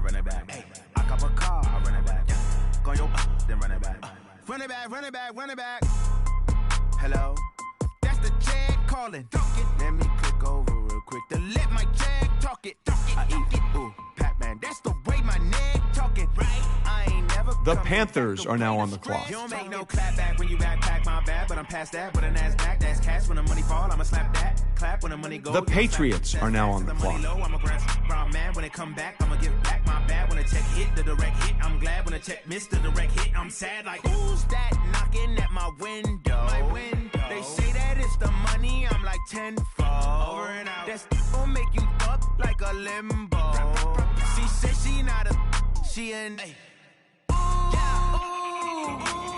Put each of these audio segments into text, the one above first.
run it back. Hey, I cop a car, I run it back. Go your then run it back. Run it back, run it back, run it back. Hello, that's the jag calling. Let me click over real quick to let my jag talk it. I eat it, ooh, Pac-Man. That's the way my neck talking. Right, I ain't never. The Panthers are now on the clock. You don't make no clap back when you backpack my bad, but I'm past that. But a NASDAQ, that's cash. When the money fall, I'ma slap that. Clap when the money go. The Patriots are now on the clock. I'm a ground man. When it come back, I'ma give back my bad. When the check hit, the direct hit. I'm glad when the check missed the direct hit. I'm sad like, who's that knocking at my window? They say that it's the money. I'm like tenfold. Over and out. That's gonna make you up like a limbo. She said she not a, she an.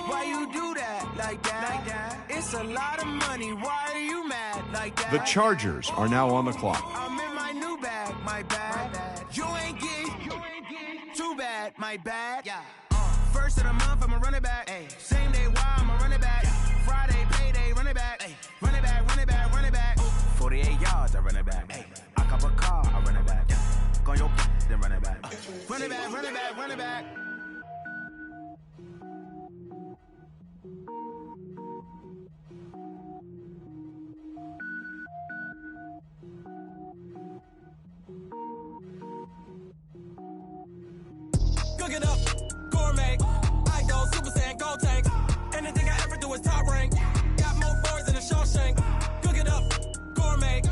Why you do that like that? It's a lot of money. Why are you mad like that? The Chargers are now on the clock. I'm in my new bag, my bad. You ain't get too bad, my bad. Yeah. First of the month, I'ma run it back. Ay. Same day, why I'ma run it back. Friday, payday, run it back. Ay. Run it back, run it back, run it back. 48 yards, I run it back. Ay. I cop a car, I run it back. Go your then run it back. Run it back, run it back, run it back. Cook it up, gourmet. I go Super Saiyan, gold tank. Anything I ever do is top rank. Got more boys in the Shawshank. Cook it up, gourmet.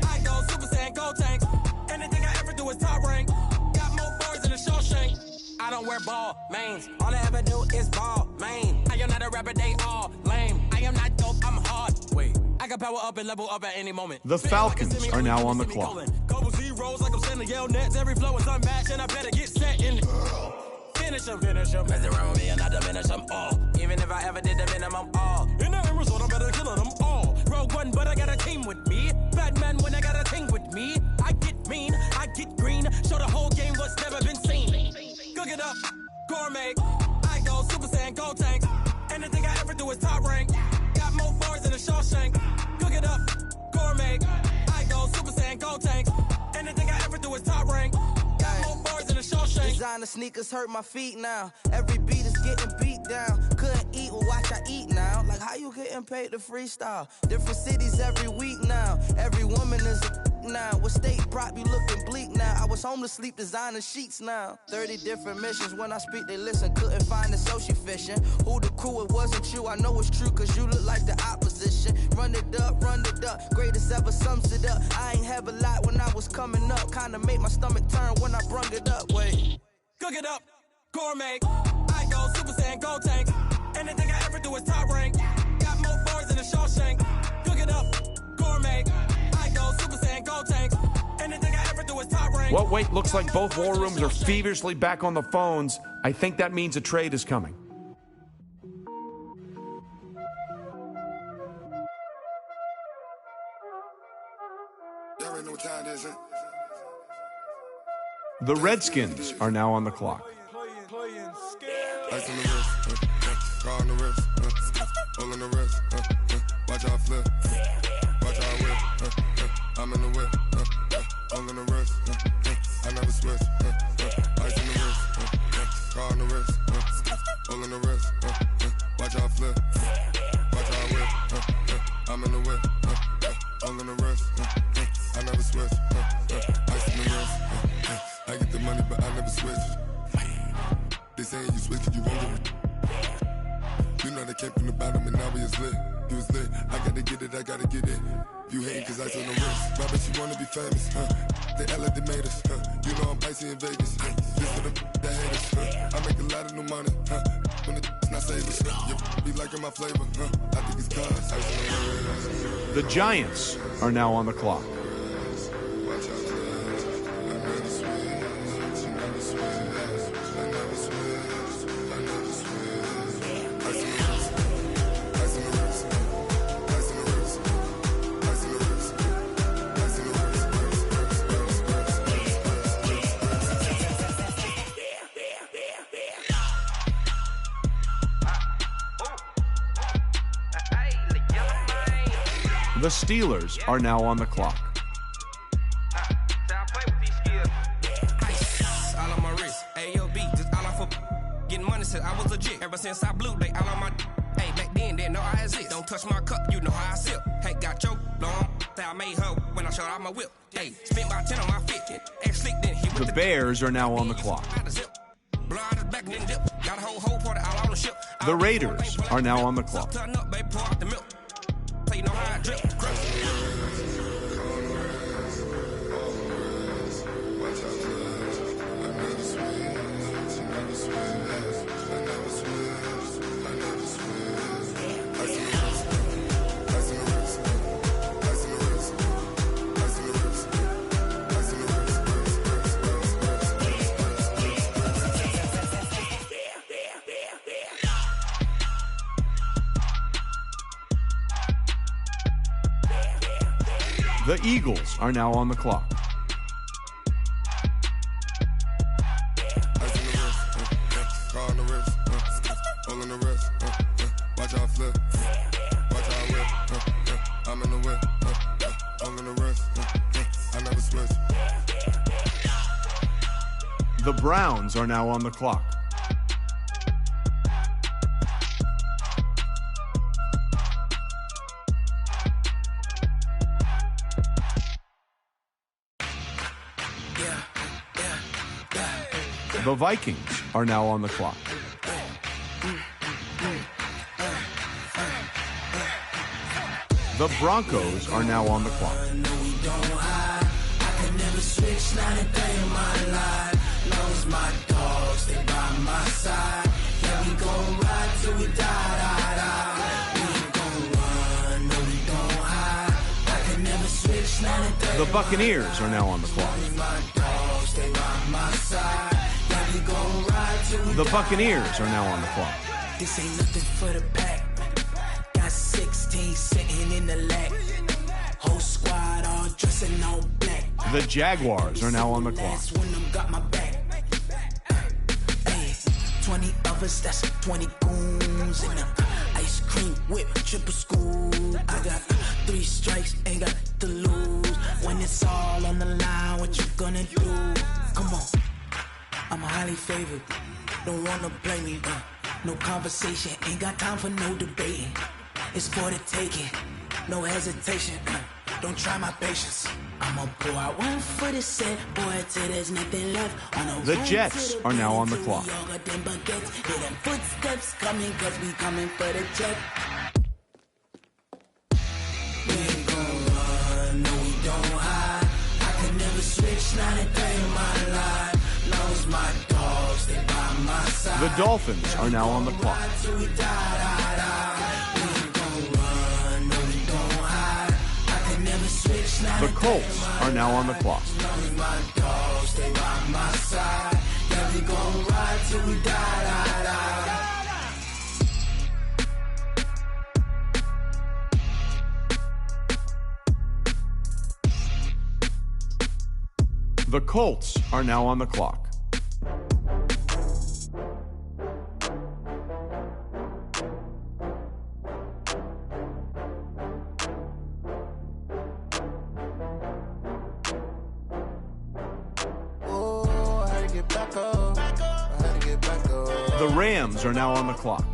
I go Super Saiyan, gold tank. Anything I ever do is top rank. Got more boys in the Shawshank. I don't wear ball mains. All I ever do is ball main. I am not a rapper, they all lame. I am not dope, I'm hard. Wait, I can power up and level up at any moment. The Falcons are now on the clock. Couple zeros like I'm sending yell nets. Every flow is unmatched and I better get set in. Finish them. Mess around with me and I diminish them all. Even if I ever did the minimum all. In the end result, I'm better killing them all. Rogue One, but I got a team with me. Batman when I got a thing with me. I get mean, I get green. Show the whole game what's never been seen. Cook it up, gourmet. I go Super Saiyan, gold tank. Anything I ever do is top rank. Got more bars in the Shawshank. Cook it up, gourmet. I go Super Saiyan, gold tank. Anything I ever do is top rank. Got more bars in the Shawshank. Designer sneakers hurt my feet now. Every beat is getting beat down. Couldn't eat, well watch I eat now. Like how you getting paid to freestyle? Different cities every week now. Every woman is a now. With state prop, you looking bleak now. I was home to sleep, designer sheets now. 30 different missions. When I speak, they listen. Couldn't find it, so she fishing. Who the crew? It wasn't you. I know it's true, cause you look like the opposition. Run it up, greatest ever sums it up. I ain't have a lot when I was coming up. Kinda made my stomach turn when I brung it up. Wait. Cook it up, gourmet. I go Super Saiyan, gold tank. Anything I ever do is top rank. Got more bars in the Shawshank. Cook it up, gourmet. I go Super Saiyan, gold tank. Anything I ever do is top rank. Well, wait, looks like both war rooms are feverishly back on the phones. I think that means a trade is coming. The Redskins are now on the clock. Ice on the wrist, car on the wrist, hole in the wrist, watch out flip, watch out whip, I'm in the whip, hole in the wrist, I never switch, ice on the wrist, car on the wrist, hole in the wrist, watch out flip, watch out whip, I'm in the whip, hole in the wrist, I never switch, ice on the wrist, I get the money but I never switch. They saying you switch it, you won't get it. You know they came from the bottom and now we is lit. You was lit, I gotta get it, I gotta get it. You hating cause I told no risk. Robert, you wanna be famous, They made us, You know I'm icy in Vegas, This for the that hate us, I make a lot of new money, When it's not savers, You be liking my flavor, I think it's cause The Giants are now on the clock. The Steelers are now on the clock. all on my wrist. A.O.B., just all off for getting money since I was legit. Ever since I blew, they all on my. Hey, back then, didn't know I exist. Don't touch my cup, you know how I sip. Hey, got your long. I made her when I showed out my whip. Hey, spent about 10 on my fit. Ex-slick, then he The Bears are now on the clock. The Raiders are now on the clock. The Eagles are now on the clock. The Browns are now on the clock. The Vikings are now on the clock. The Broncos are now on the clock. The Buccaneers are now on the clock. The Buccaneers are now on the clock. This ain't nothing for the pack. Got 16 sitting in the lap. Whole squad all dressing all black. The Jaguars are now on the clock. Last one of them got my back. 20 of us, that's 20 goons in them. Ice cream whip, triple school. I got 3 strikes, ain't got to lose. When it's all on the line, what you gonna do? Come on, I'm highly favored. Don't wanna blame me, no conversation, ain't got time for no debating. It's for the taking, no hesitation. Don't try my patience. I'ma pour out one for the set, boy, till there's nothing left. The Jets are now on the clock. Hear them footsteps coming, cause we coming for the check. We ain't gon' run, no we don't hide. I can never switch, not a day in my life. Knows my dogs, they by my side. The Dolphins are now on the clock. The Colts are now on the clock. The Colts are now on the clock. The Rams are now on the clock.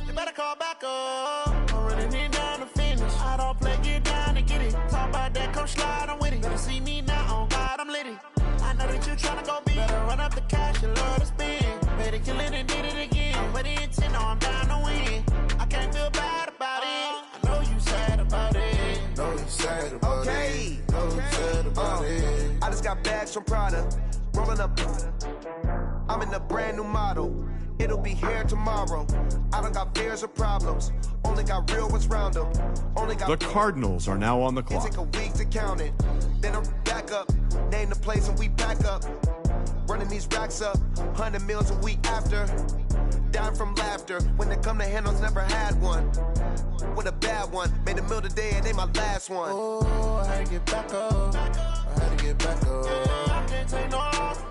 You better call back up. I'm running in down to finish. I don't play, get down and get it. Talk about that, come slide, I'm with it. Better see me now, on God, I'm litty. I know that you tryna go big. Better run up the cash, you love to spend. Better kill it and did it again. I'm ready to 10, no, I'm down to win. I can't feel bad about it. I know you sad about it. Know you sad about Okay. it. Know you sad about it. I just got bags from Prada. Rolling up. I'm in a brand new model. It'll be here tomorrow. I don't got fears or problems. Only got real ones round them. Only got The Cardinals are now on the it clock. take a week to count it. Then I'm back up. Name the place and we back up. Running these racks up. 100 meals a week after. Down from laughter. When they come to handles, never had one. With a bad one. Made a meal today and they my last one. Oh, I had to get back up. I had to get back up. I can't take no loss.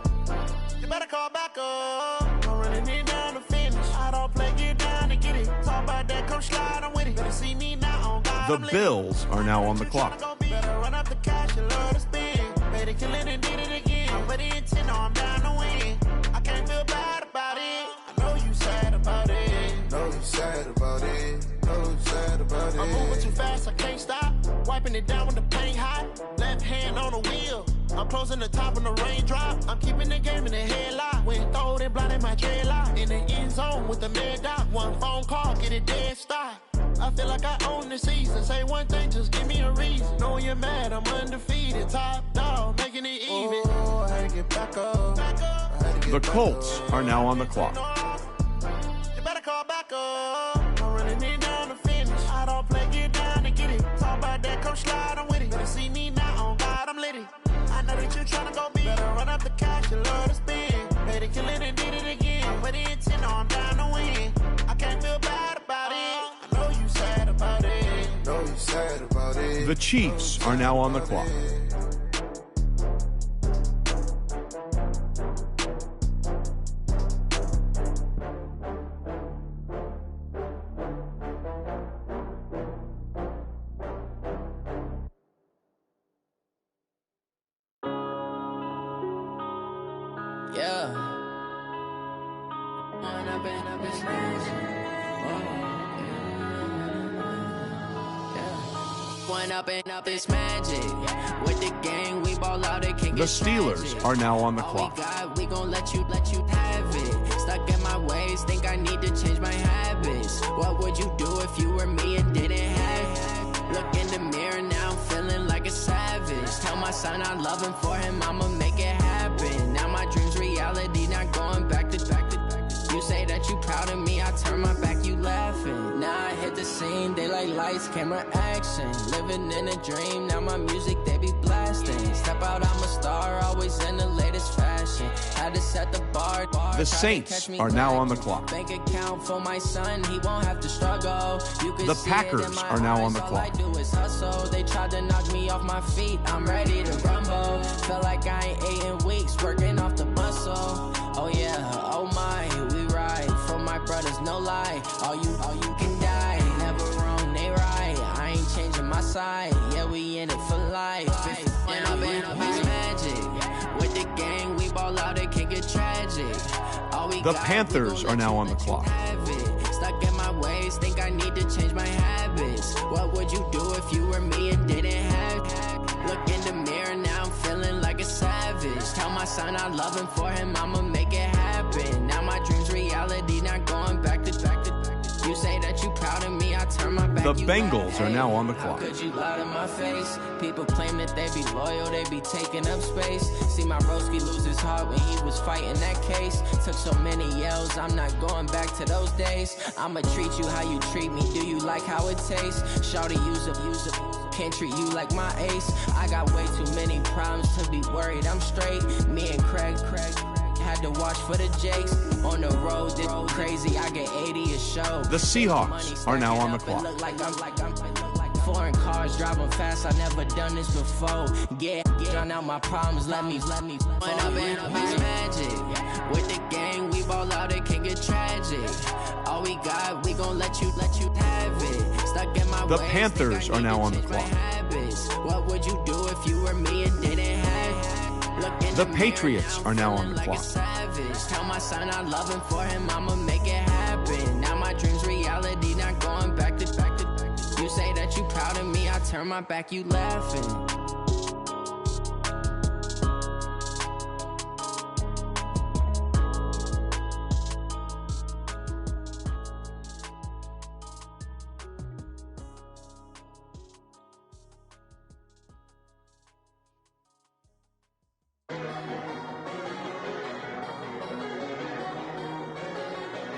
You better call back up. I'm running it down to finish. I don't play, get down and get it. Talk about that, come slide, I'm with it. Better see me now, on God, The I'm lit. Bills are now on the clock. Better run up the cash, you love to spend. Better kill it and did it again. end. But the intent, no, I'm down to win. I can't feel bad about it. I know you sad about it. Know you sad about it. Know you sad about it. I'm moving too fast, I can't stop. Wiping it down when the paint hot. Left hand on the wheel. I'm closing the top when the raindrop. I'm keeping the game in the headlock. When throwed and blinded my dreadlock. In the end zone with the mad dot. One phone call, get it dead stop. I feel like I own the season. Say one thing, just give me a reason. Knowing you're mad, I'm undefeated. Top dog, making it even. Oh, I had to get back up. The Colts are now on the clock. You better call back up. I'm running it down to finish. I don't play, get down to get it. Talk about that, come slide, I'm with it. Better see me now, on God, I'm litty. I know that you tryna go big. Better run up the cash, you love to spend. Made it, kill it, and did it again. But the intent, no, I'm down to win. I can't feel bad about it. I know you sad about it. Know you sad about it. The Chiefs are now on the clock. Yeah. One up and up is magic. With the gang, we ball out, it can't The get Steelers tragic. are now on the All clock. we got, we gon' let you have it. Stuck in my ways, think I need to change my habits. What would you do if you were me and didn't have it? Look in the mirror now, I'm feeling like a savage. Tell my son I love him, for him I'ma make it happen. Now my dream's reality, not going back to. You say that you proud of me, I turn my back, you laughing. Now I hit the scene, they like lights, camera, action. Living in a dream, now my music, they be blasting. Step out, I'm a star, always in the latest fashion. Had to set the bar. The Saints are now on the clock. Bank account for my son, he won't have to struggle. You can The see it in Packers my are now on eyes, the all clock. I do is hustle. They tried to knock me off my feet, I'm ready to rumble. Feel like I ain't ate in weeks, working off the muscle. Oh yeah, oh my, we ride for my brothers, no lie. All you can die, never wrong, they right. I ain't changing my side, yeah, we in it for life. When I've been up, it's magic. With the gang, we ball out, it can get tragic. All we The got, Panthers we gon' are now on the let you clock. have it. Stuck in my ways, think I need to change my habits. What would you do if you were me and didn't have it? Look in the mirror, now I'm feeling like a savage. Tell my son I love him, for him I'ma make it happen. Now my dream's reality, not going back to. You say that you proud of me, I turn my back. The you Bengals laugh. are now on the How clock. could you lie to my face? People claim that they be loyal, they be taking up space. See my broski lose his heart when he was fighting that case. Took so many yells, I'm not going back to those days. I'ma treat you how you treat me, do you like how it tastes? Shawty, use up, can't treat you like my ace. I got way too many problems to be worried, I'm straight. Me and Craig had to watch for the Jakes. On the road, this crazy, I get 80 a show. The Seahawks are now on the clock. Look like I'm foreign cars driving fast, I never done this before. Yeah, drown out my problems, let me When up and up is magic. With the gang, we ball out, it can get tragic. All we got, we gon' let you have it. Stuck in my The ways, Panthers think I are need now to on the change my clock. habits. What would you do if you were me and didn't have it? Look in The mirror, Patriots now are now I'm on the feeling like a clock. savage. Tell my son I love him, for him I'ma make it happen. Now my dream's reality, not going back to. You say that you proud of me, I turn my back, you laughing.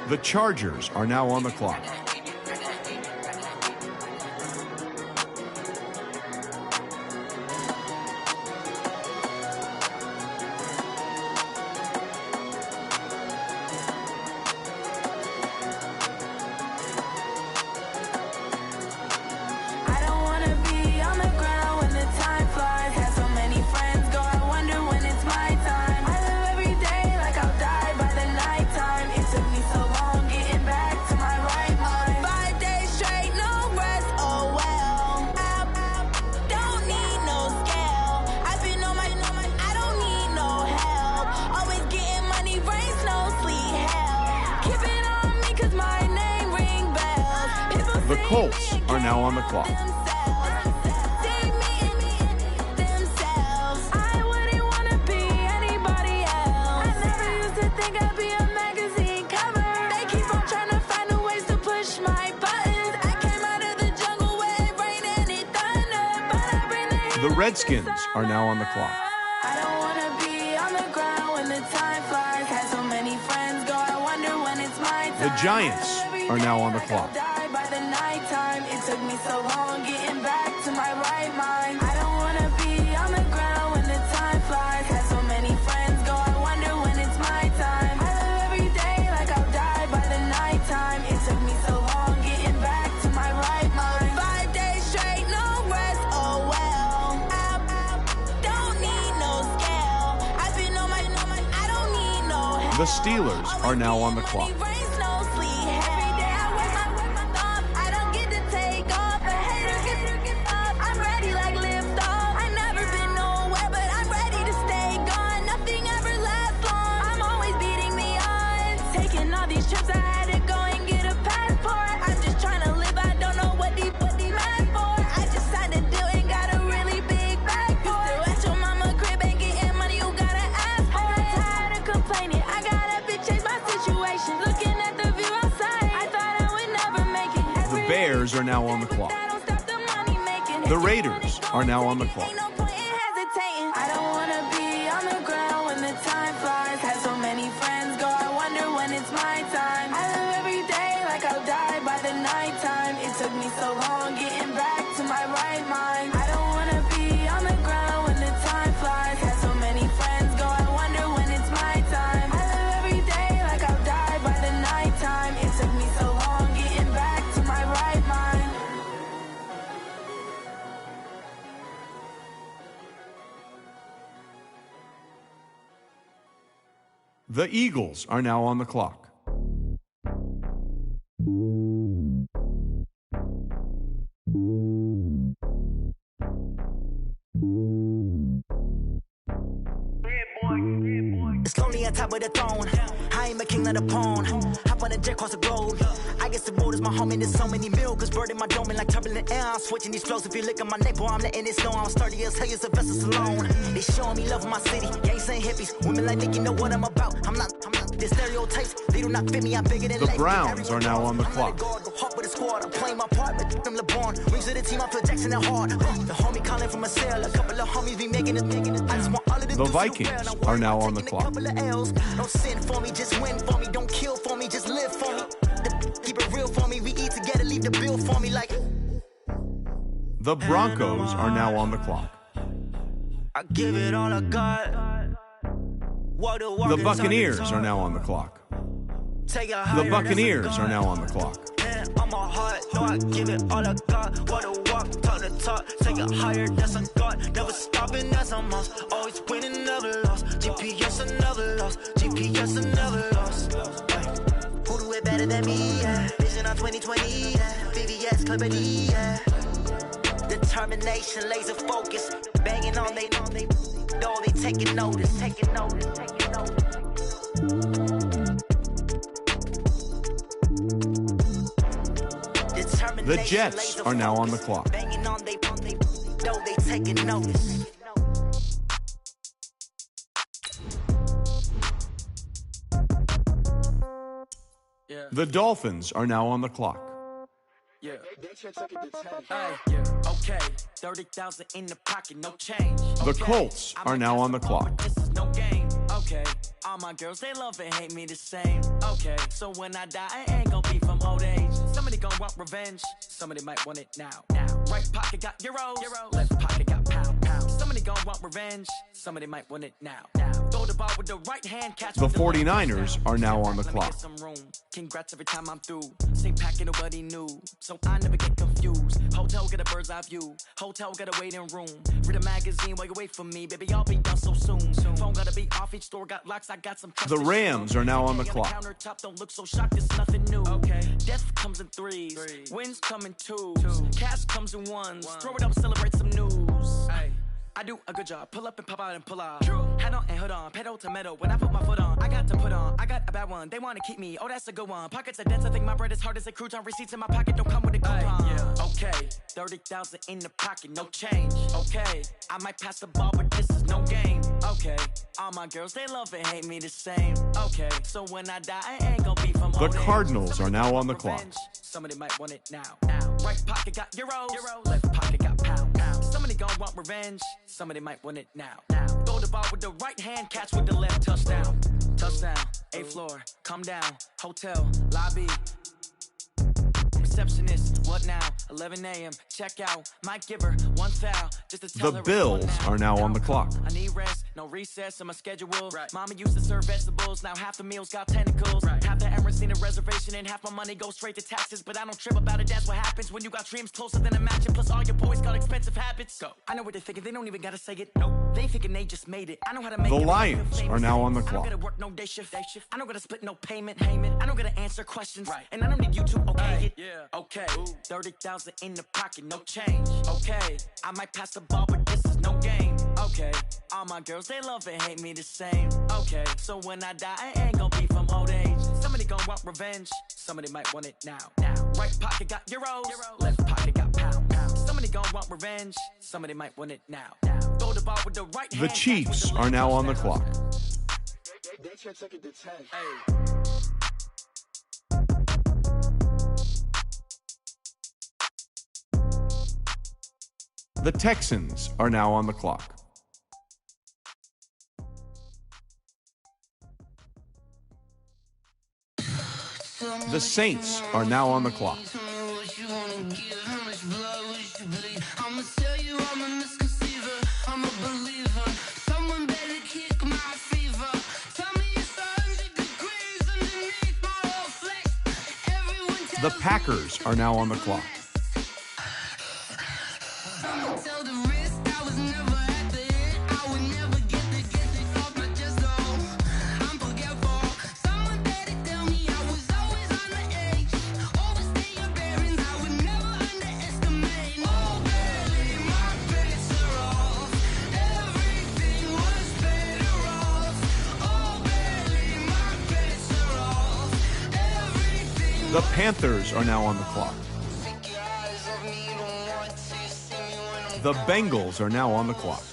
The Chargers are now on the clock. I don't wanna be on the ground when the time flies. Had so many friends go, I wonder when it's my time. I live every day like I'll die by the nighttime. It took me so long getting back to my right mind. The Colts are now on the clock. I wouldn't wanna be anybody else. I never used to think I'd be a magazine cover. They keep on trying to find new ways to push my buttons. I came out of the jungle where it rained and it thundered, but I bring the heat. The Redskins are now on the clock. I don't wanna be on the ground when the time flies. Had so many friends go, I wonder when it's my time. The Giants are now on the clock. Die by the nighttime. It took me so long getting back to my right mind. I don't wanna be on the ground when the time flies. Had so many friends go, I wonder when it's my time. I live every day like I'll die by the nighttime. It took me so long getting back to my right mind. 5 days straight, no rest, oh well. I don't need no scale. I've been on my, I don't need no help. The Steelers are now on the clock. Bears are now on the clock. The Raiders are now on the clock. I don't wanna be on the ground when the time flies. Had so many friends go, I wonder when it's my time. I live every day like I'll die by the nighttime. It took me so long getting back to my right mind. I don't wanna be on the ground when the time flies. Had so many friends go, I wonder when it's my time. I live every day like I'll die by the nighttime. It took me so long getting back to my right mind. The Eagles are now on the clock. It's lonely on top of the throne. I am a king of the pawn. Hop on a jet across the globe. I guess the road is my home and there's so many milk. Bird in my dome and like turbulent air. I'm switching these flows. If you look at my neck, boy, I'm letting it snow. I'm sturdy as hell, as a vessel alone. They showing me love in my city. Gangs and hippies. Women like Nick, you know what I'm about. I'm not the stereotypes. They do not fit me. I'm bigger than life. The Browns are now on the clock. Hop with the squad. I'm playing my part with them LeBron. Rings of the team, I feel Jackson and hard. The homie calling from a cell. A couple of homies be making it. I just want all of The Vikings are now on the clock. Don't sin for me, just win for me. Don't kill for me, just live for me. Keep it real for me. We eat together, leave the bill for me like. The Broncos are now on the clock. I give it all I got. The Buccaneers are now on the clock. The Buccaneers are now on the clock. On my heart, no, I give it all I got. Wanna walk, talk to talk, take it higher, that's a God. Never stopping, that's a must. Always winning, never lost. GPS, I never lost. GPS, I never lost. Who do it better than me? Yeah. Vision on 2020, yeah. VVS, Clippity, yeah. Determination, laser focus. Banging on they know they taking notice. The Jets are now on the clock. Banging on they know they taking notice. The Dolphins are now on the clock. Yeah. Hey, yeah. Okay. 30,000 in the pocket, no change. The Colts are now on the clock. This is no game. Okay. All my girls, they love and hate me the same. Okay. So when I die, I ain't gonna be from old age. Somebody gonna want revenge. Somebody might want it now. Right pocket got euros. Left pocket got pound. Somebody gonna want revenge. Somebody might want it now. Throw the ball with the right hand, catch The 49ers are now on the clock. Congrats every time I'm through. Same packet, nobody knew. So I never get confused. Hotel get a bird's eye view. Hotel got a waiting room. Read a magazine while you wait for me. Baby, I'll be done so soon. Phone gotta be off, each store got locks. I got some The Rams are now on the clock. Countertop, don't look so shocked, it's nothing new. Okay. Death comes in threes. Wins come in twos. Cash comes in ones. Throw it up, celebrate some news. Ay. I do a good job. Pull up and pop out and pull out. Hat on and hood on. Pedal to metal. When I put my foot on, I got to put on. I got a bad one, they wanna keep me. Oh, that's a good one. Pockets are dense, I think my bread is hard as a crouton. Receipts in my pocket don't come with a coupon. Yeah. Okay, 30,000 in the pocket, no change. Okay, I might pass the ball, but this is no game. Okay, all my girls, they love and hate me the same. Okay, so when I die, I ain't gonna be from The Cardinals are now on the clock. Somebody might want it now. Right pocket got euros. Left pocket got pounds. Somebody gon' want revenge. Somebody might want it now. Throw the ball with the right hand, catch with the left. Touchdown. Touchdown. 8th floor. Come down. Hotel. Lobby. Receptionist. What now? 11 a.m. Check out. Might give her one foul. Just to tell The her Bills are now on the clock. I need rest. No recess in my schedule. Right. Mama used to serve vegetables. Now half the meals got tentacles. Right. Half the errands need a reservation and half my money goes straight to taxes. But I don't trip about it. That's what happens when you got dreams closer than a match. Plus all your boys got expensive habits. Go. I know what they're thinking. They don't even gotta say it. Nope. They thinking they just made it. I know how to make The it. Lions are now on the I don't clock. gotta work no day shift. I don't gotta split no payment. I don't gotta answer questions. Right. And I don't need you to okay it. Yeah. Okay. 30,000 in the pocket, no change. Okay. I might pass the ball, but this is no game. Okay. All my girls, they love and hate me the same. Okay. So when I die, I ain't gonna be from old age. Somebody gon' want revenge. Somebody might want it now. Right pocket got euros. Left pocket got pounds. Somebody gon' want revenge. Somebody might want it now. Throw the ball with the right hand. The Chiefs are now on the clock. The Texans are now on the clock. The Saints are now on the clock. The Packers are now on the clock. The Panthers are now on the clock. The Bengals are now on the clock.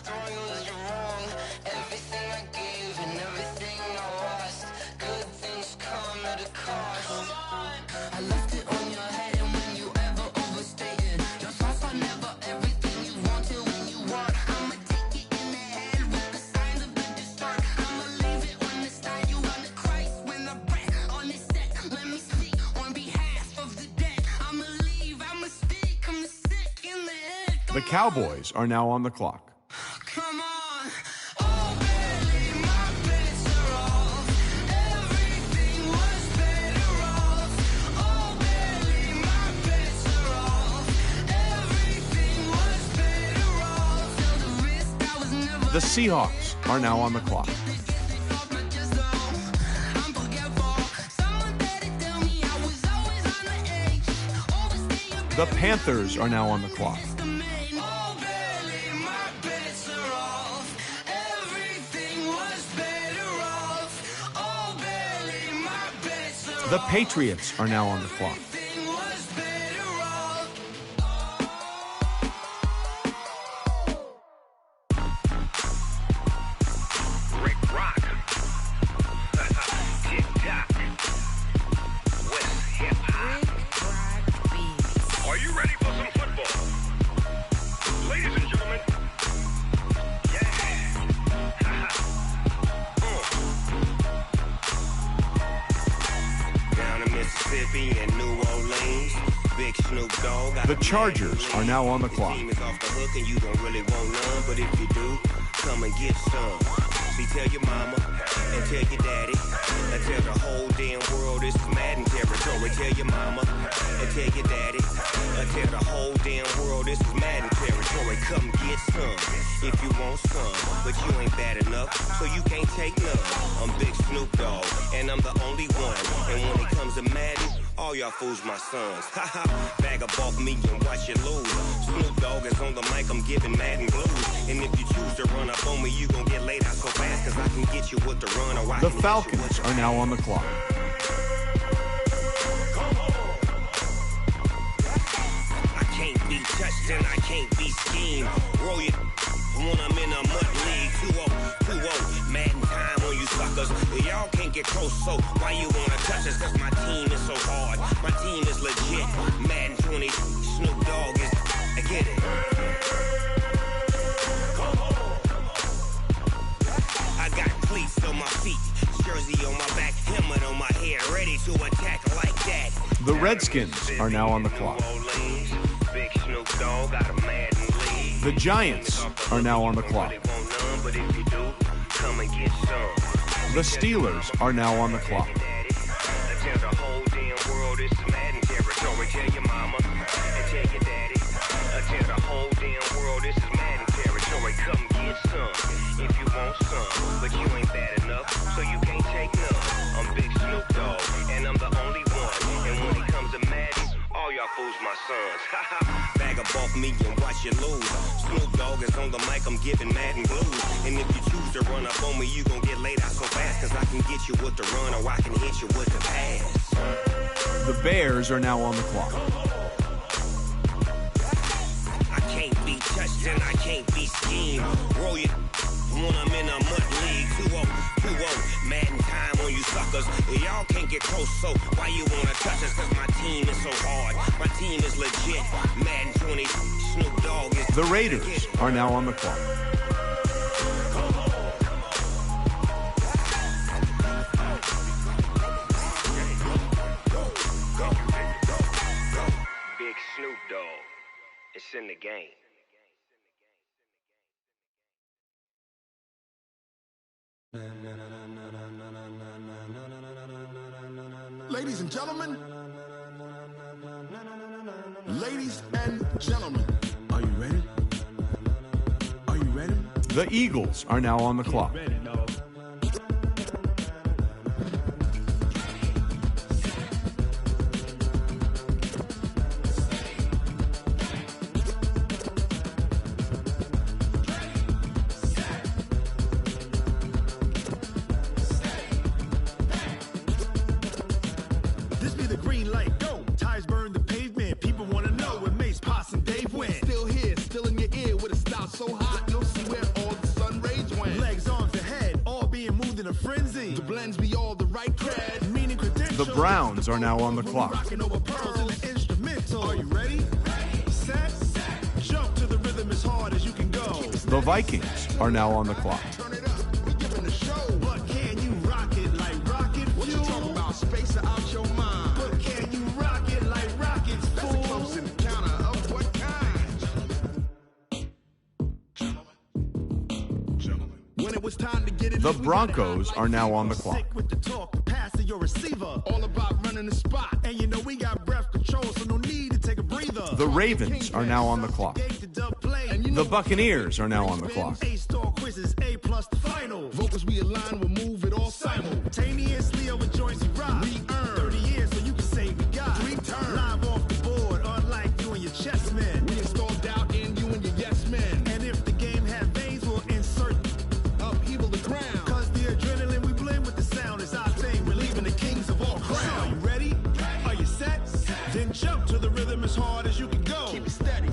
The Cowboys are now on the clock. Come on. The Seahawks are now on the clock. The Panthers are now on the clock. The Patriots are now on the clock. Rick Rock. Tick-tock. West hip-hop. Are you ready for some football? Ladies and gentlemen. Mississippi and New Orleans, Big Snoop Dogg. The Chargers are now on the clock. Team is off the hook and you don't really want none, but if you do, come and get some. See, tell your mama and tell your daddy and tell the whole damn world this is Madden territory. Tell your mama and tell your daddy and tell the whole damn world this is Madden territory. Come get some if you want some, but you ain't bad enough, so you can't take none. I'm Big Snoop Dogg and I'm the only one, and when it comes to Madden, All y'all fools my sons. Haha, bag up off me and watch you lose. Snoop Dogg is on the mic, I'm giving Madden blues. And if you choose to run up on me, you gon' get laid out so fast, cause I can get you with the run. Or I The Falcons are now on the clock. I can't be touched and I can't be schemed. Roll you when I'm in a mud league. 2-0, Madden time on you suckers. Y'all can't get close, so why you wanna touch us? Cause my team is so hard, my team is legit. Madden 20, Snoop Dogg is, I get it. I got cleats on my feet, jersey on my back, helmet on my head, ready to attack like that. The Redskins are now on the clock. Big Snoop Dogg got a Madden league. The Giants are now on the clock. But if you do, come and get some. The Steelers are now on the clock. Tell the whole damn world it's Madden territory. Tell your mama and tell your daddy. Tell the whole damn world this is Madden territory. Come get some if you want some. But you ain't bad enough, so you can't take none. I'm Big Snoop Dogg, and I'm the only one. And when it comes to Madden, all y'all fools my sons. Bag up off me and watch you lose. Snoop Dogg is on the mic, I'm giving Madden blues. And if you choose to run up on me, you gon' get laid out so fast, cause I can get you with the run or I can hit you with the pass. The Bears are now on the clock. I can't be touched and I can't be schemed. Roll you when I'm in a mud league. 2-0, Madden time on you suckers. Y'all can't get close, so why you wanna touch us? Cause my team is so hard, my team is legit. Madden 20, Snoop Dogg is. The Raiders are now on the clock. Big Snoop Dogg, it's in the game. Ladies and gentlemen, ladies and gentlemen, are you ready? Are you ready? The Eagles are now on the clock. The Browns are now on the clock. Are you ready? Set, jump to the rhythm as hard as you can go. The Vikings are now on the clock. Turn it up, we giving the show. But can you rock it like rocket fuel? What you talking about? Space out your mind. But can you rock it like rockets, fool? That's a close encounter of what kind? Gentlemen. When it was time to get it, The Broncos are now on the clock. With the talk, the pass to your receiver. All about running the spot. And you know we got breath control, so no need to take a breather. The Ravens are now on the clock. The Buccaneers are now on the clock. A-star quizzes, A+ the final. Vocals we align, we'll move it all simultaneously over joints we rock. We earn 30 years, so you can say we got 3 turns. Live off the board, unlike you and your chess men. We install doubt in you and your yes men. And if the game had veins, we'll insert upheaval the ground. Cause the adrenaline we blend with the sound is our thing. We're leaving the kings of all crowns. So are you ready? Are you set? Then jump to the rhythm as hard as you can go. Keep it steady,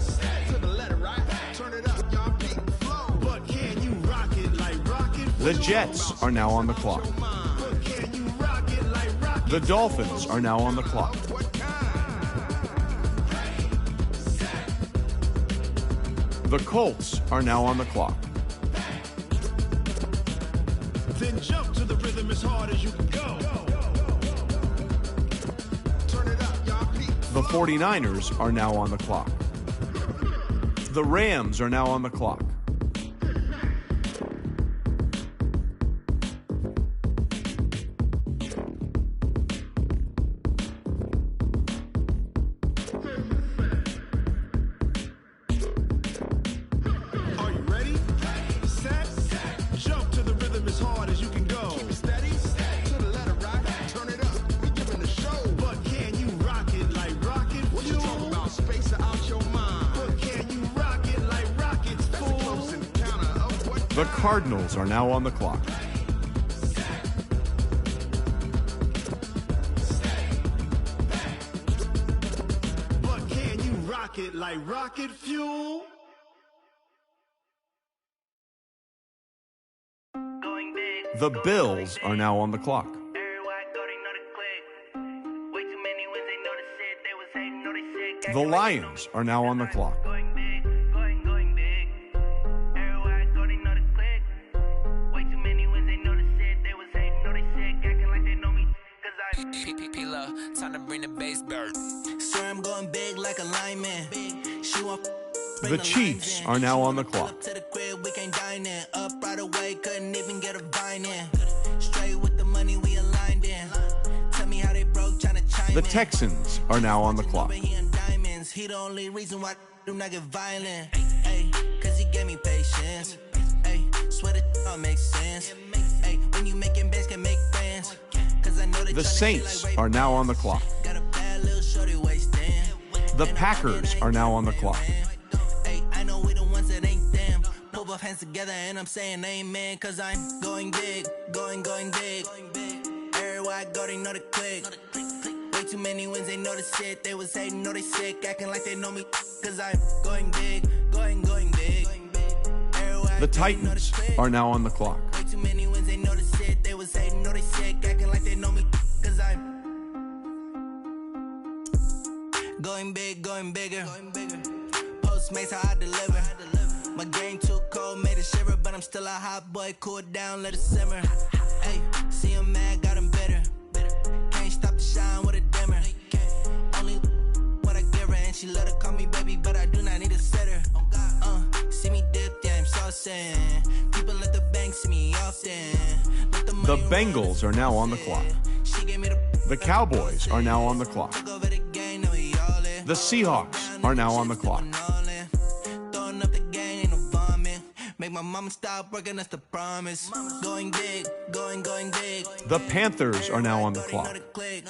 to the letter, right? Turn it up, y'all keep the flow. But can you rock it like rocket? The Jets are now on the clock. But can you rock it like rocket? The Dolphins are now on the clock. The Colts are now on the clock. Then jump to the rhythm as hard as you can go. Turn it up, y'all keep The 49ers are now on the clock. The Rams are now on the clock. Are you ready? Set, jump to the rhythm as hard as you can go. Keep it steady, to the letter, right? Turn it up, we giving the show. But can you The Cardinals are now on the clock. But can you rock it like rocket fuel? The Bills are now on the clock. The Lions are now on the clock. Time to bring the bass bird. Swear I'm going big like a lineman. The Chiefs are now on the clock. To the crib, we can't dine in. Up right away, couldn't even get a vine in. Straight with the money we aligned in. Tell me how they broke, trying to chime in. The Texans are now on the clock. He the only reason why I do not get violent. Hey, cause he gave me patience. Hey, swear that all makes sense. Hey, when you making bands can make friends. Cause I know The Saints are now on the clock. Got a bad little shorty wasting. The Packers are now on the clock. Hey, I know we the ones that ain't them. Pull both hands together and I'm saying amen. Cause I'm going big, going big. Everywhere I go, they know the click. Way too many wins, they know the shit. They was hating, know they sick, acting like they know me. Cause I'm going big, going big. The Titans are now on the clock. Way too many wins, they know the shit. They was hating, know they sick, acting like they know me. Cause I'm going big, going bigger. Postmates, how I deliver. My game too cold, made it shiver. But I'm still a hot boy, cool it down, let it simmer. Hey, see him mad, got him bitter. Can't stop the shine with a dimmer. Only what I give her, and she let her call me baby, but I do not need a sitter. See me dip, yeah, I'm saucing. People at the bank see me often. The Bengals are now on the clock. The Cowboys are now on the clock. The Seahawks are now on the clock. Throwing up the game, ain't no vomit. Make my mama stop working, that's the promise. Going big, going big. The Panthers are now on the clock. Way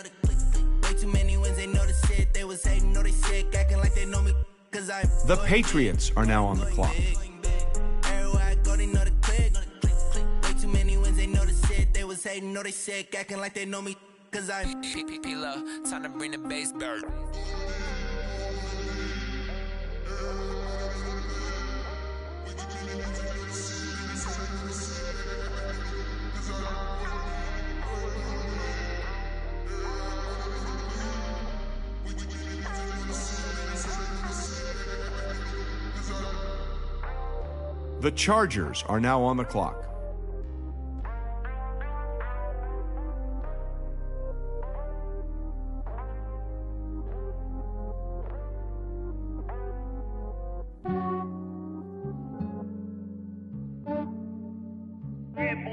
too many wins, they know the shit. They was hating, know they sick, acting like they know me. Cause I'm The Patriots are now on the clock. Everywhere I go, they know the click. Way too many wins, they know the shit. They was hating, know they sick, acting like they know me. Cause I'm time to bring the bass bird. The Chargers are now on the clock.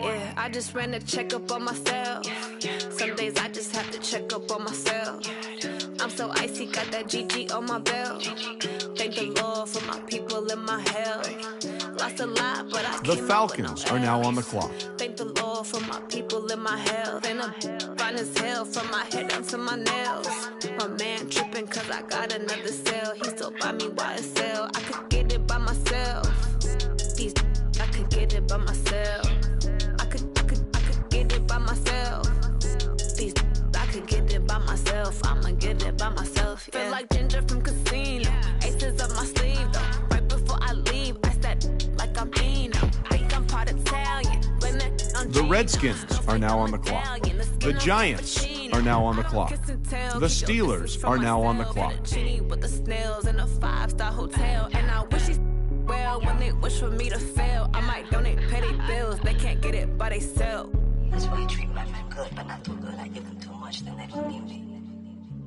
Yeah, I just ran a checkup on myself. Some days I just have to check up on myself. I'm so icy, got that GG on my belt. Thank the Lord for my people in my health. Lost a lot, but I The Falcons are now on the clock. Thank the Lord for my people in my health. And I'm fine as hell from my head down to my nails. My man tripping cause I got another cell. He still buy me YSL. I could get it by myself. These I could get it by myself. I could get it by myself. These I could get it by myself. I'ma get it by myself. Yeah. Feel like Ginger from Casino. Aces up my sleeve though. Right before I leave, I said like I'm Dino. Think I'm part Italian. The Redskins are now on the clock. The Giants are now on the clock. The Steelers are now on the clock. With the snails in a 5-star hotel. And I wish he's well when they wish for me to fail. I might donate petty bills. They can't get it by themselves. That's why you treat my man good, but not too good. I give him too much, then that's beauty.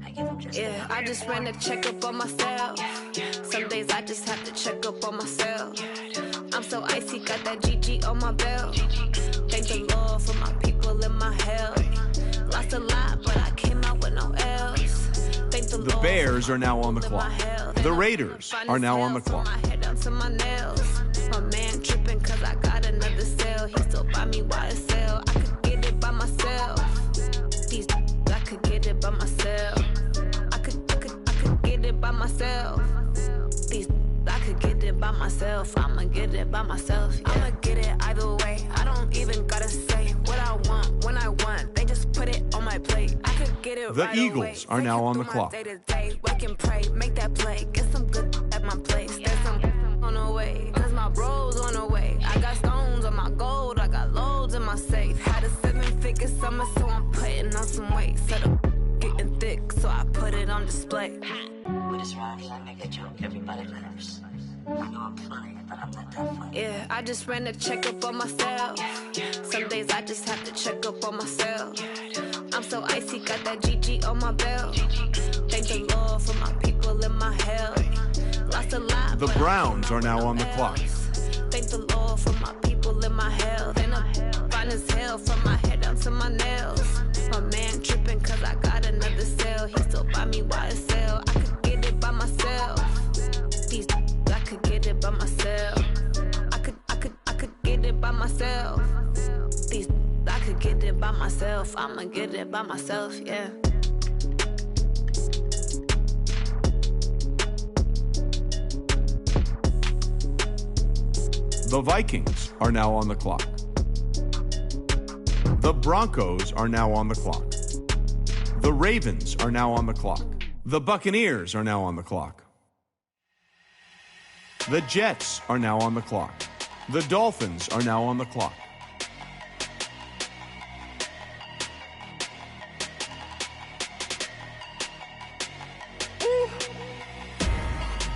I give him just yeah, I just ran a checkup on myself. Some days I just have to check up on myself. I'm so icy, got that GG on my belt. Thank the Lord for my people in my health. Lost a lot, but I came out with no L's. Thank the The Bears are now on the clock. The Raiders are now on the clock. My head down to my nails. My man tripping cause I got another cell. He still buy me YSL. I could get it by myself. These I could get it by myself. I could get it by myself. These I could get it by myself. myself. I'ma get it by myself. Yeah. I'ma get it either way. I don't even gotta say what I want when I want. They just put it on my plate. I could get it The right Eagles away. are now on the clock. Day to day, work and pray, make that play. Get some good at my place. There's some on the way, cause my bro's on the way. I got stones on my gold, I got loads in my safe. Had a 7-figure summer, so I'm putting on some weight. Set up getting thick, so I put it on display. With this rhymes, I make a joke, everybody laughs. I know I'm funny, but I'm not that funny. Yeah, I just ran a checkup on myself. Some days I just have to check up on myself. I'm so icy, got that GG on my belt. Thank the Lord for my people in my health. Lost a lot. The Browns are now on the clock. Thank the Lord for my people in my health. And I'm fine as hell from my head down to my nails. My man tripping cause I got another sale. He still buy me YSL. I could get it by myself. These I could get it by myself. I could get it by myself. These I could get it by myself. I'ma get it by myself, yeah. The Vikings are now on the clock. The Broncos are now on the clock. The Ravens are now on the clock. The Buccaneers are now on the clock. The Jets are now on the clock. The Dolphins are now on the clock.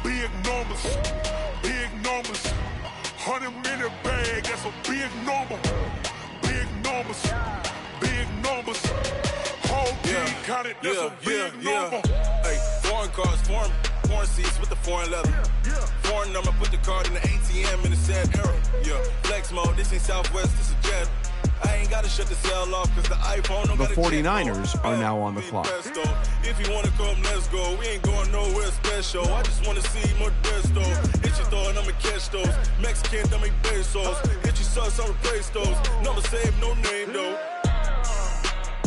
Big numbers, big numbers. 100-minute bag, that's a big number. Big numbers, big numbers. Whole team counted, that's a big number. Hey, foreign cars, foreign seats with the foreign leather. Foreign number, put the card in the ATM in the sad era. Yeah, flex mode, this ain't Southwest, this is Jet. I ain't gotta shut the cell off cause the iPhone don't The got a 49ers are now on the clock. If you wanna come, let's go. We ain't going nowhere special. I just wanna see Modesto. Hit your throw and I'ma catch those. Mexican, dummy pesos. Hit your sauce, I'll replace those. Number save, no name though.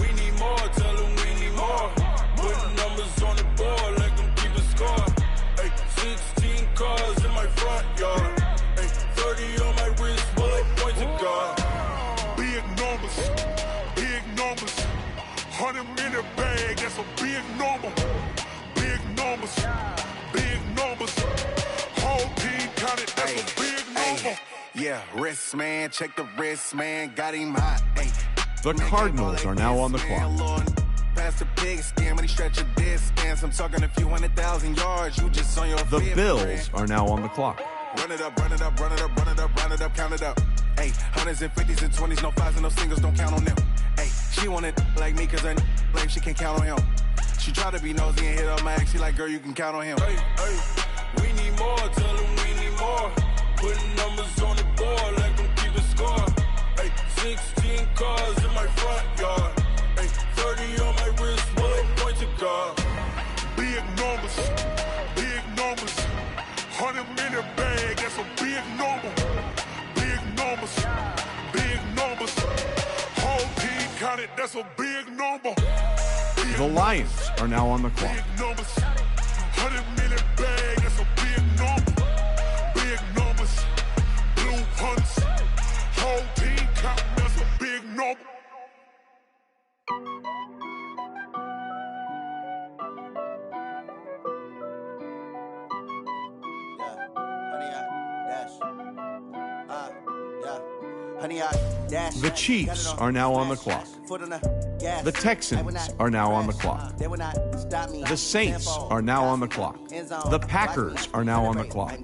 We need more, tell them we need more. Putting numbers on the board, like them keep a score. Hey, 16 cars in my front yard. Hey, 30 on my wrist, bullet point to God. Big numbers, big numbers. 100-minute bag, that's a big number. Big numbers, big numbers. Whole team counted, that's a big number. Yeah, wrist man, check the wrist man, got him hot. Ay. The Cardinals are now on the clock. Past the pig skin when he stretch a distance. I'm talking a few 100,000 yards. You just on your The Bills are now on the clock. Run it up, run it up, run it up, run it up, run it up, count it up. Hey, hundreds and 50s and 20s, no fives and no singles, don't count on them. Hey, she wanted like me cause her like she can count on him. She tried to be nosy and hit her max. She like, girl, you can count on him. Hey, we need more, tell them we need more. Putting numbers on the board like them keep a score. Hey, 16 cars in my front yard. Hey, 30 on my wrist, bullet point to God. Big numbers, big numbers. 100-minute bag, that's a big number. Big numbers, big numbers. Whole team counted, that's a big number. Big The Lions are now on the clock. Big numbers, 100-minute bag, that's a big number. Big numbers, blue hunts. Whole team counting, that's a big number. The Chiefs are now on the clock. The Texans are now on the clock. The Saints are now on the clock. The Packers are now on the clock.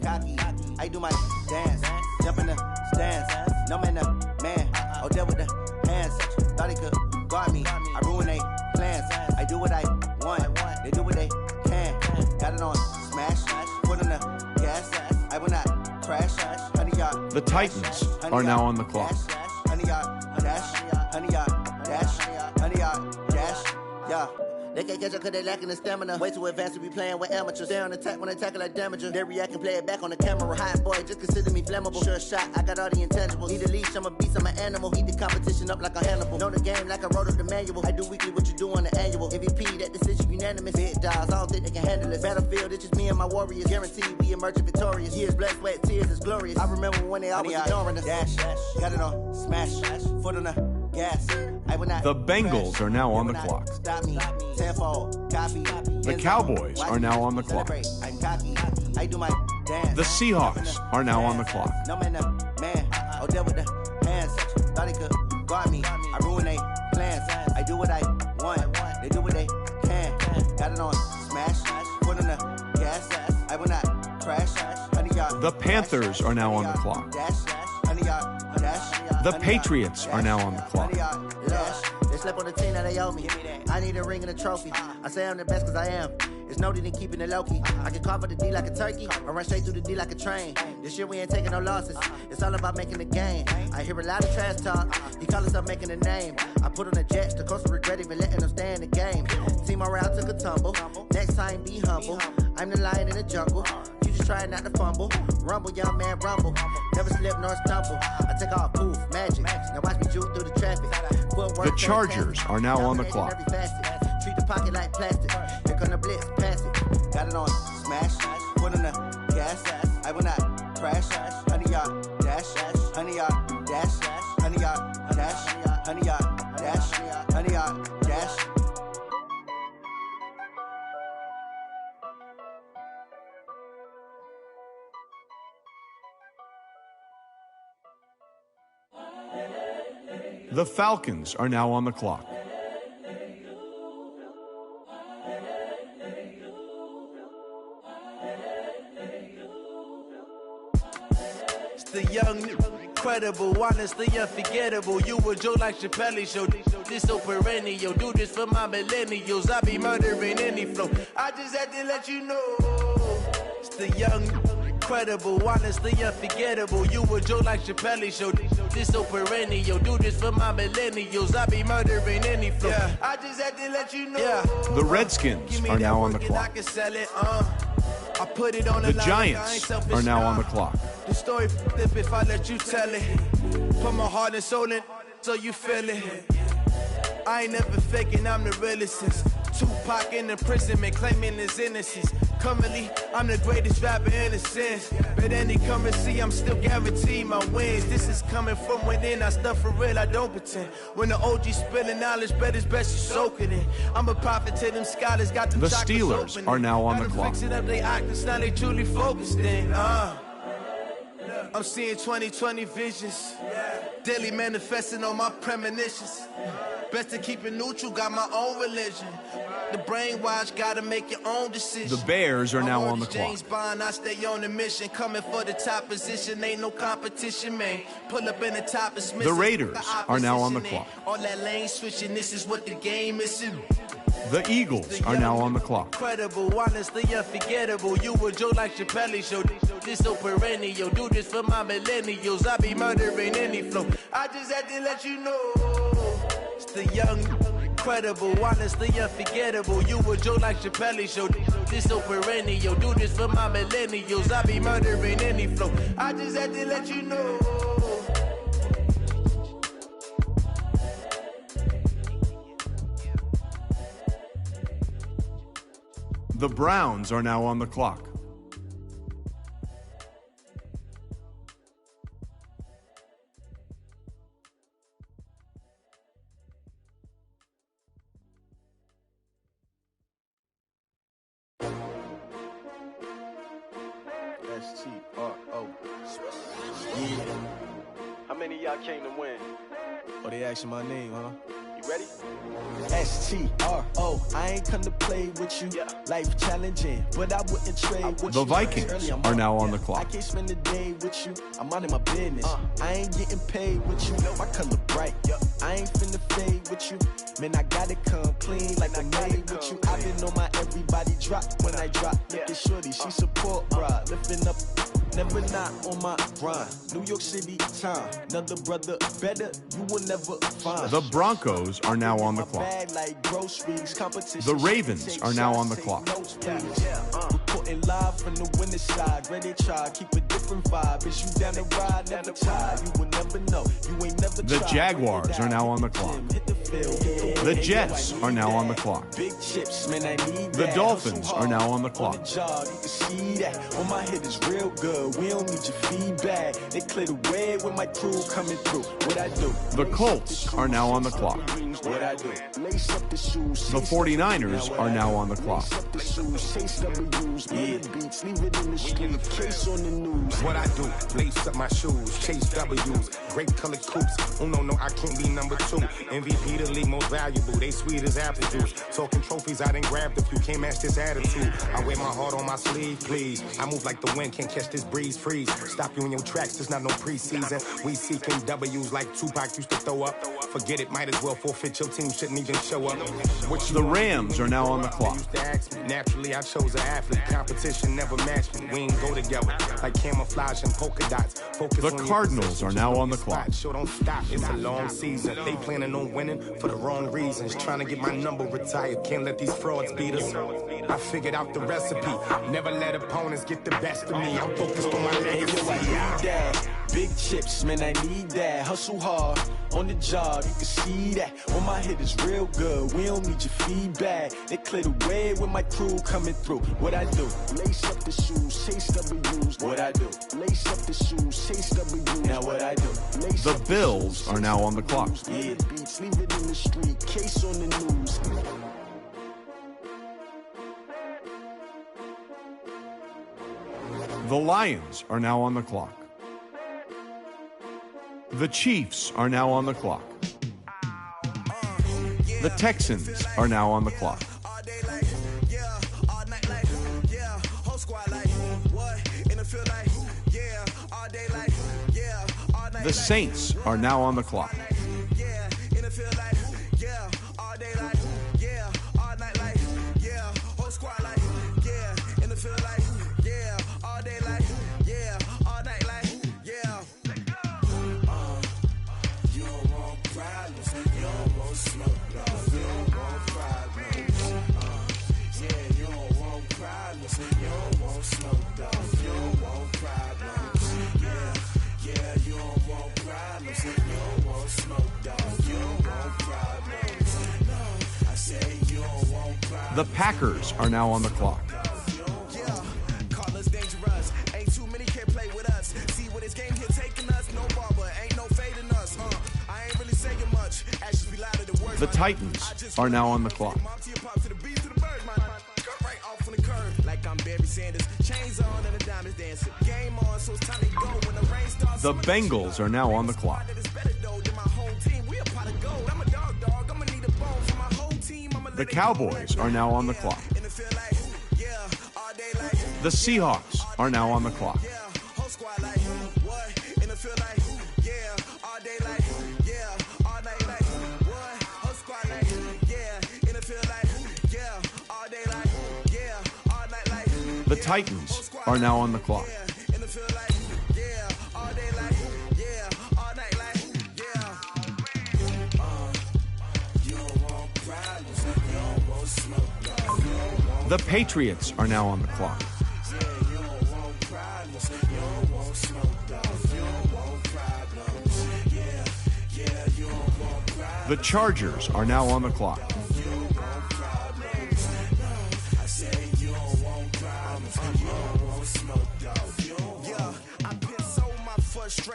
I do my dance, jump in the stands, no man, man, oh, there with the hands, thought he could guard me, I ruin they plans, I do what I want, they do what they can, got it on smash, put in the gas, I will not crash, honey y'all. The Titans are now on the clock. Honey y'all dash, honey y'all dash, honey y'all dash, yeah. They can't catch up cause they lacking the stamina. Way too advanced to be playing with amateurs. Stay on attack when they tackle like damager. They react and play it back on the camera. Hot boy, just consider me flammable. Sure shot, I got all the intangibles. Need a leash, I'm a beast, I'm an animal. Heat the competition up like a Hannibal. Know the game like I wrote up the manual. I do weekly what you do on the annual. MVP, that decision you unanimous. Big dogs, I don't think they can handle us. Battlefield, it's just me and my warriors. Guaranteed we emerge victorious. Years, blood, sweat, tears, is glorious. I remember when they always ignoring us. Dash, got it on, smash, foot on the gas. I will not. The Bengals are now on the clock. Stop me, tenfold, copy. The Cowboys are now on the clock. I'm cocky, I do my dance. The Seahawks are now on the clock. No man, oh, there with the hands. Thought he could guard me. I ruin they plans. I do what I want. They do what they can. Got it on smash. Foot on the gas. I will not crash. The Panthers are now on the clock. The Patriots are now on the clock. They slept on the team that they owe me. I need a ring and a trophy. I say I'm the best because I am. It's no need in keeping it low-key. I can carve up the D like a turkey or run straight through the D like a train. This year we ain't taking no losses. It's all about making the game. I hear a lot of trash talk. He call himself making a name. I put on the Jets. The coach will regret even letting them stay in the game. Team morale took a tumble. Next time be humble. I'm the lion in the jungle. You just try not to fumble. Rumble, young man, rumble. Never slip nor stumble. I take off, poof, magic. Now watch me juke through the traffic. The Chargers are now on the clock. Treat the pocket like plastic. Here come the blitz, pass it. Got it on smash. Put on the gas. I will not crash. 100 yard dash. 100 yard dash. 100 yard dash. 100 yard dash. 100 yard dash. The Falcons are now on the clock. It's the young, incredible, honestly unforgettable. You a joke like Chappelle Show. This so perennial. Do this for my millennials. I be murdering any flow. I just had to let you know. It's the young, incredible, honestly unforgettable. You a joke like Chappelle Show. This so perennial. Do this for my millennials. I be murdering any flow. Yeah. I just had to let you know. Yeah. The Redskins are now on the clock. I can sell it. I put it on the Giants are now on the clock. The story flip if I let you tell it. Put my heart and soul in so you feel it. I ain't never faking, I'm the realest since Tupac in imprisonment, claiming his innocence. Currently, I'm the greatest rapper in a sense. But any currency, I'm still guaranteed my wins. This is coming from within, I stuff for real, I don't pretend. When the OG spilling knowledge, bet it's best you soak it in. I'm a prophet to them scholars, got them The Steelers are now on the clock. Fixing up they actors, now they truly focused in. I'm seeing 2020 visions. Daily manifesting on my premonitions. Best to keep it neutral, got my own religion. The brainwash, gotta make your own decision. The Bears are now on the clock. James Bond, I stay on the mission. Coming for the top position, ain't no competition, man. Pull up in the top is missing. The Raiders are now on the clock. All that lane switching, this is what the game is. The Eagles are now on the clock. Incredible, honestly unforgettable. You a joke like Chappelle Show. This so perennial. Do this for my millennials. I be murdering any flow. I just had to let you know. It's the young, incredible, honestly unforgettable. You a joke like Chappelle Show. This so perennial. Do this for my millennials. I be murdering any flow. I just had to let you know. The Browns are now on the clock. S-T-R-O. Yeah. How many of y'all came to win? Oh, they asking my name, huh? You ready? S-T-R-O. I ain't come to play with you. Yeah. Life challenging, but I wouldn't trade with you. The Vikings are now on the clock. I can't spend the day with you. I'm out of my business. I ain't getting paid with you. My color bright. I ain't finna fade with you. Man, I gotta come clean like I'm made with you. I've been on my everybody drop when I drop. Look at shorty, she support ride. Lifting up, never not on my grind. New York City time. Another brother better, you will never find. The Broncos are now on the clock. The Ravens are now on the clock. Reporting live from the winning side. Ready to try, keep a different vibe. Is you down the ride, never tired. You will never know. You ain't never The Jaguars are now on the clock. The Jets are now on the clock. The Dolphins are now on the clock. The Colts are now on the clock. The 49ers are now on the clock. What I do, lace up my shoes, chase W's, grape colored coops. Oh no, I can't be number 2. MVP the league most valuable, they sweet as apple juice. Talking trophies, I didn't grab the few, can't match this attitude. I wear my heart on my sleeve, please. I move like the wind, can't catch this breeze, freeze. Stop you in your tracks, there's not no preseason. We seeking W's like Tupac used to throw up. Forget it, might as well forfeit, your team shouldn't even show up. The Rams are now on the clock. Naturally, I chose an athlete. Competition never matched me. We ain't go together like camouflage and polka dots. The Cardinals are now on the clock. Sure don't stop. It's a long season. They planning on winning for the wrong reasons. Trying to get my number retired. Can't let these frauds beat us. I figured out the recipe. Never let opponents get the best of me. I'm focused on my legacy. Big chips, man, I need that. Hustle hard on the job, you can see that. All my hit is real good, we don't need your feedback. They clear the way with my crew coming through. What I do? Lace up the shoes, chase W's. What I do? Lace up the shoes, chase W's. Now what I do? The Bills are now on the clock. Yeah, beats, leave it in the street, case on the news. The Lions are now on the clock. The Chiefs are now on the clock. The Texans are now on the clock. The Saints are now on the clock. The Packers are now on the clock. The Titans are now on the clock. The Bengals are now on the clock. The Cowboys are now on the clock. The Seahawks are now on the clock. The Titans are now on the clock. The Patriots are now on the clock. The Chargers are now on the clock.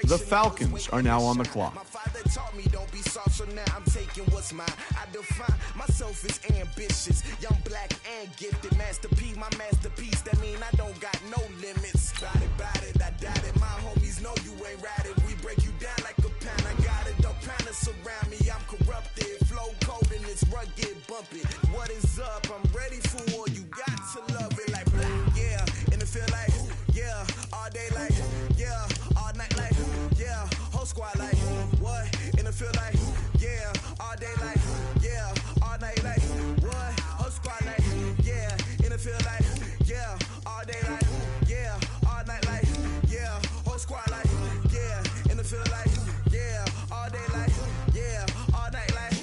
The Falcons are now on the clock. My father taught me don't be soft, so now I'm taking what's mine. I define myself as ambitious, young, black, and gifted. Master P, my masterpiece. That mean I don't got no limits. Bout it, I doubt it. My homies know you ain't ratted. We break you down like a pound. I got it, don't pound to surround me. I'm corrupted, flow cold and it's rugged, bumpy. What is up? I'm ready for war. You got to love it like black, yeah. And it feel like, yeah, all day like, yeah, all night like, yeah, whole squad like, what? And it feel like, yeah, all day like, yeah, all night like, what? Whole squad like, yeah, and it feel like, yeah, all day like, yeah, all night like, yeah, whole squad like, yeah, and it feel like, yeah, all day like, yeah, all night like,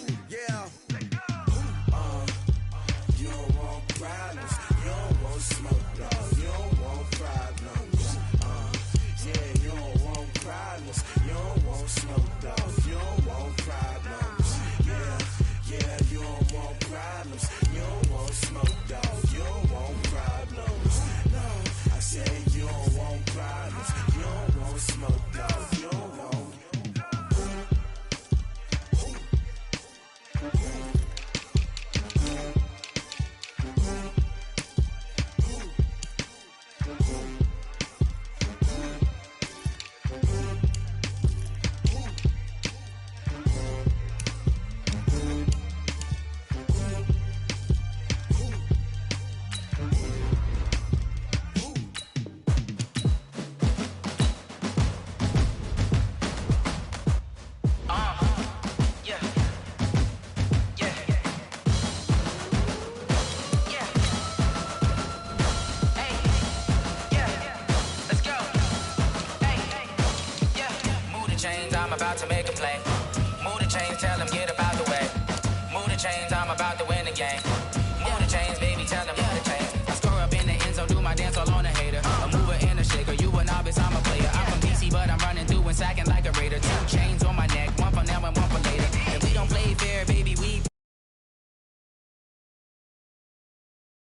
chain